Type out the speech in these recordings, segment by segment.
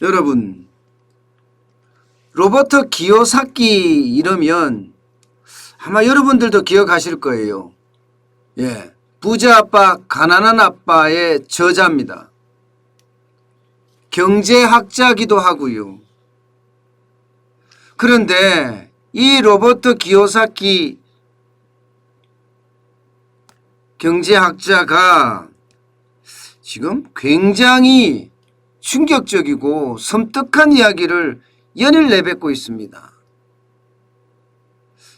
여러분, 로버트 기요사키 이러면 아마 여러분들도 기억하실 거예요. 예, 부자 아빠, 가난한 아빠의 저자입니다. 경제학자기도 하고요. 그런데 이 로버트 기요사키 경제학자가 지금 굉장히 충격적이고 섬뜩한 이야기를 연일 내뱉고 있습니다.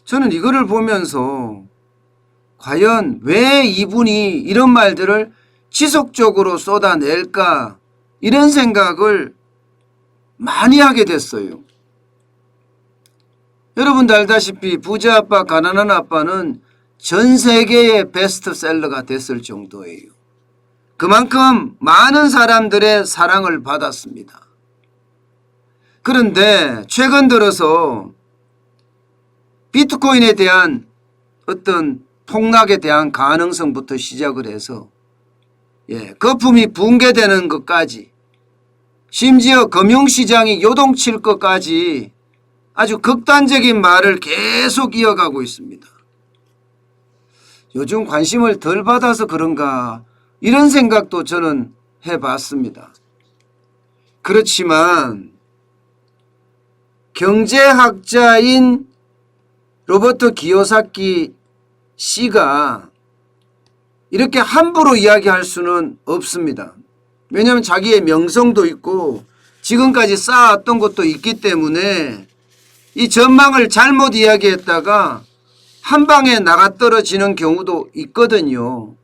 저는 이거를 보면서 과연 왜 이분이 이런 말들을 지속적으로 쏟아낼까 이런 생각을 많이 하게 됐어요. 여러분도 알다시피 부자 아빠 가난한 아빠는 전 세계의 베스트셀러가 됐을 정도예요. 그만큼 많은 사람들의 사랑을 받았습니다. 그런데 최근 들어서 비트코인에 대한 어떤 폭락에 대한 가능성부터 시작을 해서 거품이 붕괴되는 것까지 심지어 금융시장이 요동칠 것까지 아주 극단적인 말을 계속 이어가고 있습니다. 요즘 관심을 덜 받아서 그런가 이런 생각도 저는 해봤습니다. 그렇지만 경제학자인 로버트 기요사키 씨가 이렇게 함부로 이야기할 수는 없습니다. 왜냐하면 자기의 명성도 있고 지금까지 쌓아왔던 것도 있기 때문에 이 전망을 잘못 이야기했다가 한 방에 나가떨어지는 경우도 있거든요.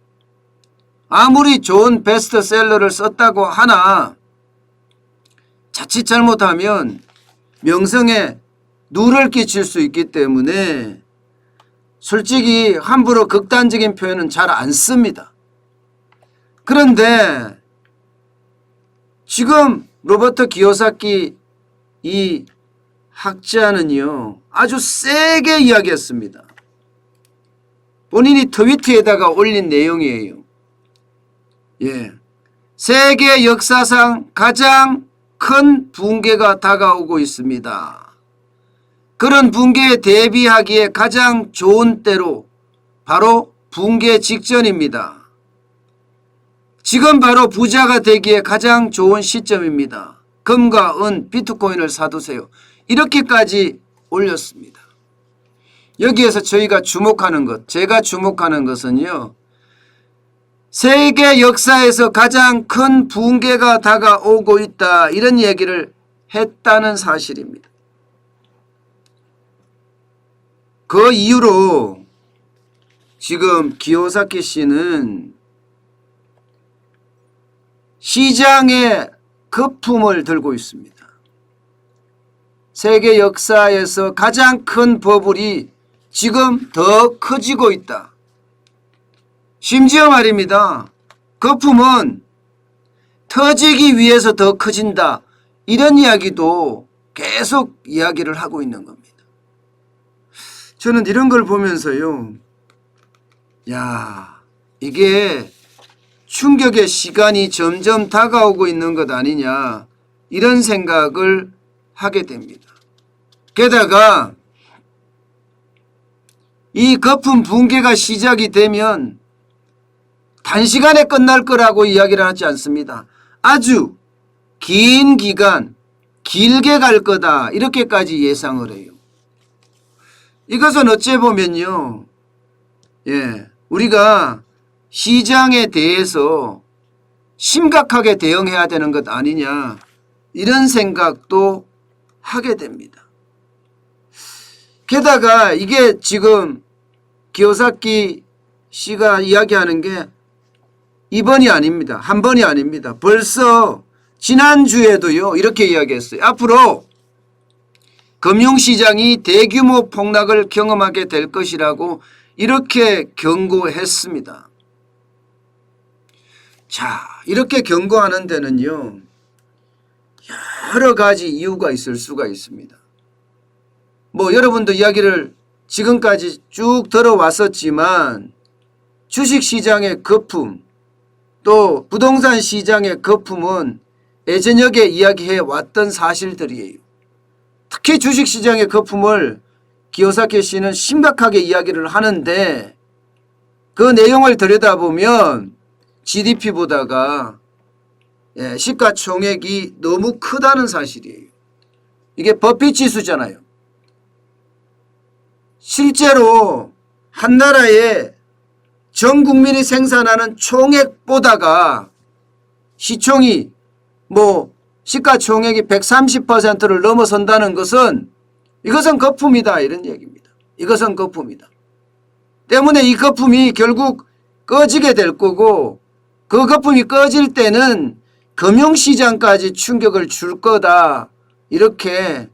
아무리 좋은 베스트셀러를 썼다고 하나 자칫 잘못하면 명성에 누를 끼칠 수 있기 때문에 솔직히 함부로 극단적인 표현은 잘 안 씁니다. 그런데 지금 로버트 기요사키 이 학자는요 아주 세게 이야기했습니다. 본인이 트위터에다가 올린 내용이에요. 세계 역사상 가장 큰 붕괴가 다가오고 있습니다. 그런 붕괴에 대비하기에 가장 좋은 때로 바로 붕괴 직전입니다. 지금 바로 부자가 되기에 가장 좋은 시점입니다. 금과 은, 비트코인을 사두세요. 이렇게까지 올렸습니다. 여기에서 저희가 주목하는 것, 제가 주목하는 것은요. 세계 역사에서 가장 큰 붕괴가 다가오고 있다. 이런 얘기를 했다는 사실입니다. 그 이후로 지금 기요사키 씨는 시장의 거품을 들고 있습니다. 세계 역사에서 가장 큰 버블이 지금 더 커지고 있다. 심지어 말입니다. 거품은 터지기 위해서 더 커진다. 이런 이야기도 계속 이야기를 하고 있는 겁니다. 저는 이런 걸 보면서요. 야, 이게 충격의 시간이 점점 다가오고 있는 것 아니냐. 이런 생각을 하게 됩니다. 게다가 이 거품 붕괴가 시작이 되면 단시간에 끝날 거라고 이야기를 하지 않습니다. 아주 긴 기간, 길게 갈 거다. 이렇게까지 예상을 해요. 이것은 어찌 보면요. 우리가 시장에 대해서 심각하게 대응해야 되는 것 아니냐. 이런 생각도 하게 됩니다. 게다가 이게 지금 기요사키 씨가 이야기하는 게 이번이 아닙니다. 한 번이 아닙니다. 벌써 지난주에도요. 이렇게 이야기했어요. 앞으로 금융시장이 대규모 폭락을 경험하게 될 것이라고 이렇게 경고했습니다. 자, 이렇게 경고하는 데는요. 여러 가지 이유가 있을 수가 있습니다. 여러분도 이야기를 지금까지 쭉 들어왔었지만 주식시장의 거품 또 부동산 시장의 거품은 예전역에 이야기해 왔던 사실들이에요. 특히 주식시장의 거품을 기요사키 씨는 심각하게 이야기를 하는데 그 내용을 들여다보면 GDP보다가 시가총액이 너무 크다는 사실이에요. 이게 버핏 지수잖아요. 실제로 한 나라의 전 국민이 생산하는 총액보다가 시총이 시가총액이 130%를 넘어선다는 것은 이것은 거품이다 이런 얘기입니다. 이것은 거품이다. 때문에 이 거품이 결국 꺼지게 될 거고 그 거품이 꺼질 때는 금융시장까지 충격을 줄 거다. 이렇게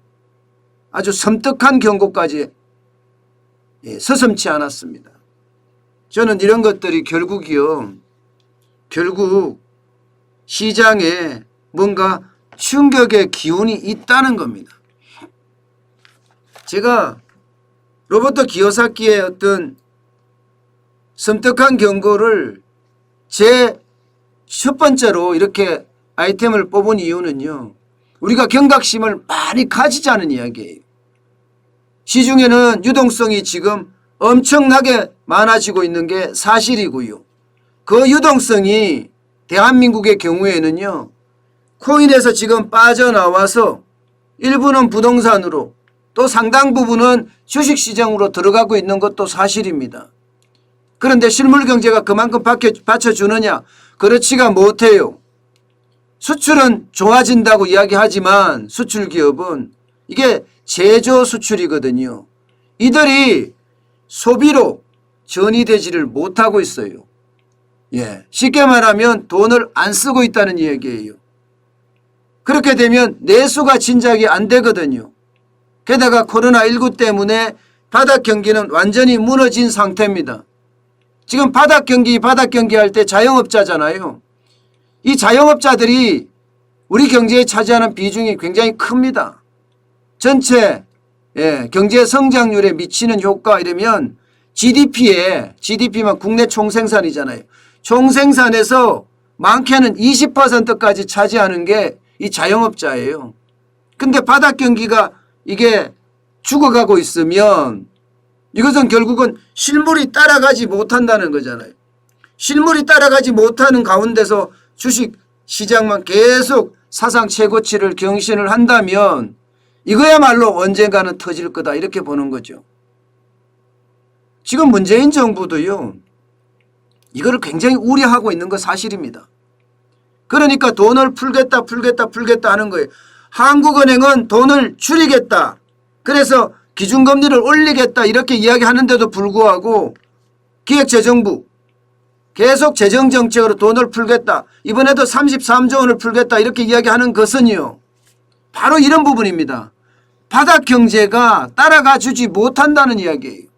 아주 섬뜩한 경고까지 서슴지 않았습니다. 저는 이런 것들이 결국 시장에 뭔가 충격의 기운이 있다는 겁니다. 제가 로버트 기요사키의 어떤 섬뜩한 경고를 제 첫 번째로 이렇게 아이템을 뽑은 이유는요. 우리가 경각심을 많이 가지자는 이야기예요. 시중에는 유동성이 지금 엄청나게 많아지고 있는 게 사실이고요. 그 유동성이 대한민국의 경우에는요. 코인에서 지금 빠져나와서 일부는 부동산으로 또 상당 부분은 주식시장으로 들어가고 있는 것도 사실입니다. 그런데 실물경제가 그만큼 받쳐주느냐? 그렇지가 못해요. 수출은 좋아진다고 이야기하지만 수출기업은 이게 제조 수출이거든요. 이들이 소비로 전이되지를 못하고 있어요. 쉽게 말하면 돈을 안 쓰고 있다는 얘기예요. 그렇게 되면 내수가 진작이 안 되거든요. 게다가 코로나19 때문에 바닥 경기는 완전히 무너진 상태입니다. 지금 바닥 경기 할 때 자영업자잖아요. 이 자영업자들이 우리 경제에 차지하는 비중이 굉장히 큽니다. 전체 경제 성장률에 미치는 효과 이러면 GDP만 국내 총생산이잖아요. 총생산에서 많게는 20%까지 차지하는 게 이 자영업자예요. 근데 바닥 경기가 이게 죽어가고 있으면 이것은 결국은 실물이 따라가지 못한다는 거잖아요. 실물이 따라가지 못하는 가운데서 주식 시장만 계속 사상 최고치를 경신을 한다면 이거야말로 언젠가는 터질 거다 이렇게 보는 거죠. 지금 문재인 정부도요. 이거를 굉장히 우려하고 있는 거 사실입니다. 그러니까 돈을 풀겠다 하는 거예요. 한국은행은 돈을 줄이겠다. 그래서 기준금리를 올리겠다 이렇게 이야기하는데도 불구하고 기획재정부 계속 재정정책으로 돈을 풀겠다. 이번에도 33조 원을 풀겠다 이렇게 이야기하는 것은요. 바로 이런 부분입니다. 바닥 경제가 따라가 주지 못한다는 이야기예요.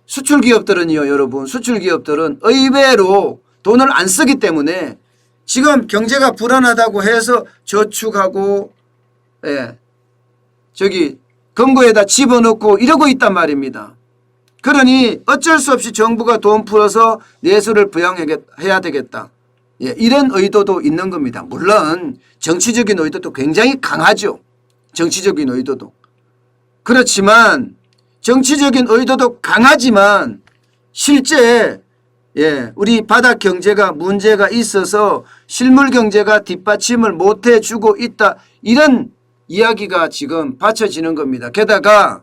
수출기업들은요. 여러분 수출기업들은 의외로 돈을 안 쓰기 때문에 지금 경제가 불안하다고 해서 저축하고 금고에다 집어넣고 이러고 있단 말입니다. 그러니 어쩔 수 없이 정부가 돈 풀어서 내수를 부양해야 되겠다. 이런 의도도 있는 겁니다. 물론 정치적인 의도도 굉장히 강하죠. 정치적인 의도도. 그렇지만 정치적인 의도도 강하지만 실제 우리 바닥 경제가 문제가 있어서 실물 경제가 뒷받침을 못해주고 있다. 이런 이야기가 지금 받쳐지는 겁니다. 게다가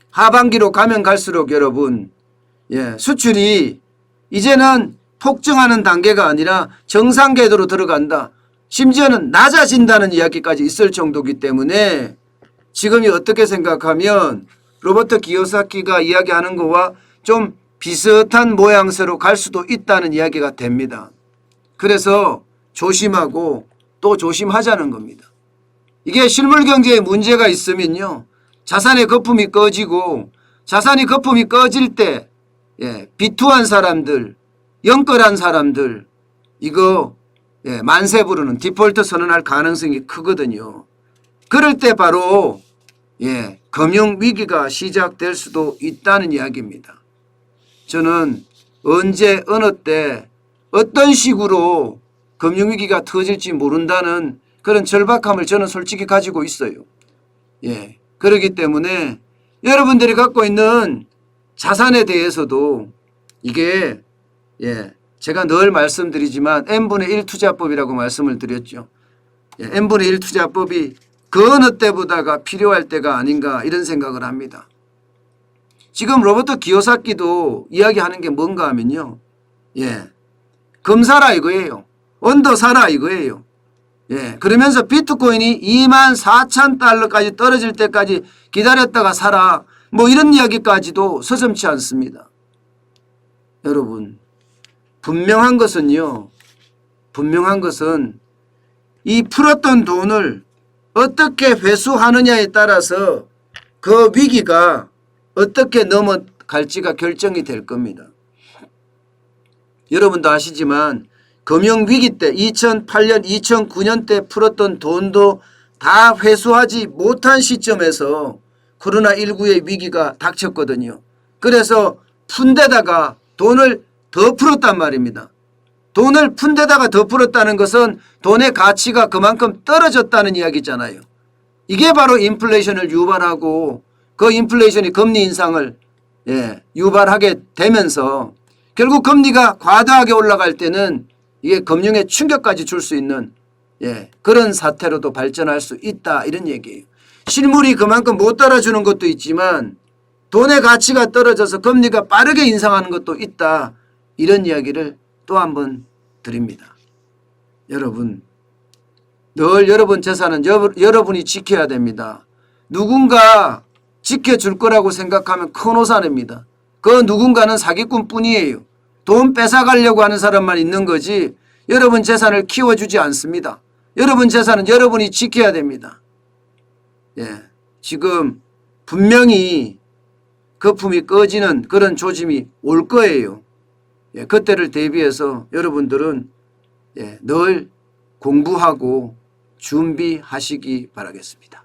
하반기로 가면 갈수록 여러분 수출이 이제는 폭증하는 단계가 아니라 정상 궤도로 들어간다. 심지어는 낮아진다는 이야기까지 있을 정도이기 때문에 지금이 어떻게 생각하면 로버트 기요사키가 이야기하는 것과 좀 비슷한 모양새로 갈 수도 있다는 이야기가 됩니다. 그래서 조심하고 또 조심하자는 겁니다. 이게 실물 경제에 문제가 있으면요. 자산의 거품이 꺼지고 자산이 거품이 꺼질 때 비투한 사람들, 영끌한 사람들 이거 만세 부르는 디폴트 선언할 가능성이 크거든요. 그럴 때 바로 금융위기가 시작될 수도 있다는 이야기입니다. 저는 언제 어느 때 어떤 식으로 금융위기가 터질지 모른다는 그런 절박함을 저는 솔직히 가지고 있어요. 예. 그렇기 때문에 여러분들이 갖고 있는 자산에 대해서도 이게 제가 늘 말씀드리지만 n분의 1 투자법이라고 말씀을 드렸죠. n분의 1 투자법이 그 어느 때보다가 필요할 때가 아닌가 이런 생각을 합니다. 지금 로버트 기요사키도 이야기하는 게 뭔가 하면요. 금 사라 이거예요. 언더 사라 이거예요. 그러면서 비트코인이 24,000달러까지 떨어질 때까지 기다렸다가 사라. 뭐 이런 이야기까지도 서슴지 않습니다. 여러분, 분명한 것은요. 분명한 것은 이 풀었던 돈을 어떻게 회수하느냐에 따라서 그 위기가 어떻게 넘어갈지가 결정이 될 겁니다. 여러분도 아시지만 금융위기 때 2008년 2009년 때 풀었던 돈도 다 회수하지 못한 시점에서 코로나19의 위기가 닥쳤거든요. 그래서 푼 데다가 돈을 더 풀었단 말입니다. 돈을 푼 데다가 더 풀었다는 것은 돈의 가치가 그만큼 떨어졌다는 이야기잖아요. 이게 바로 인플레이션을 유발하고 그 인플레이션이 금리 인상을 유발하게 되면서 결국 금리가 과다하게 올라갈 때는 이게 금융에 충격까지 줄 수 있는 그런 사태로도 발전할 수 있다 이런 얘기예요. 실물이 그만큼 못 따라주는 것도 있지만 돈의 가치가 떨어져서 금리가 빠르게 인상하는 것도 있다 이런 이야기를 또 한 번 드립니다. 여러분 늘 여러분 재산은 여러분이 지켜야 됩니다. 누군가 지켜줄 거라고 생각하면 큰 오산입니다. 그 누군가는 사기꾼뿐이에요. 돈 뺏어가려고 하는 사람만 있는 거지 여러분 재산을 키워주지 않습니다. 여러분 재산은 여러분이 지켜야 됩니다. 지금 분명히 거품이 꺼지는 그런 조짐이 올 거예요. 그때를 대비해서 여러분들은 늘 공부하고 준비하시기 바라겠습니다.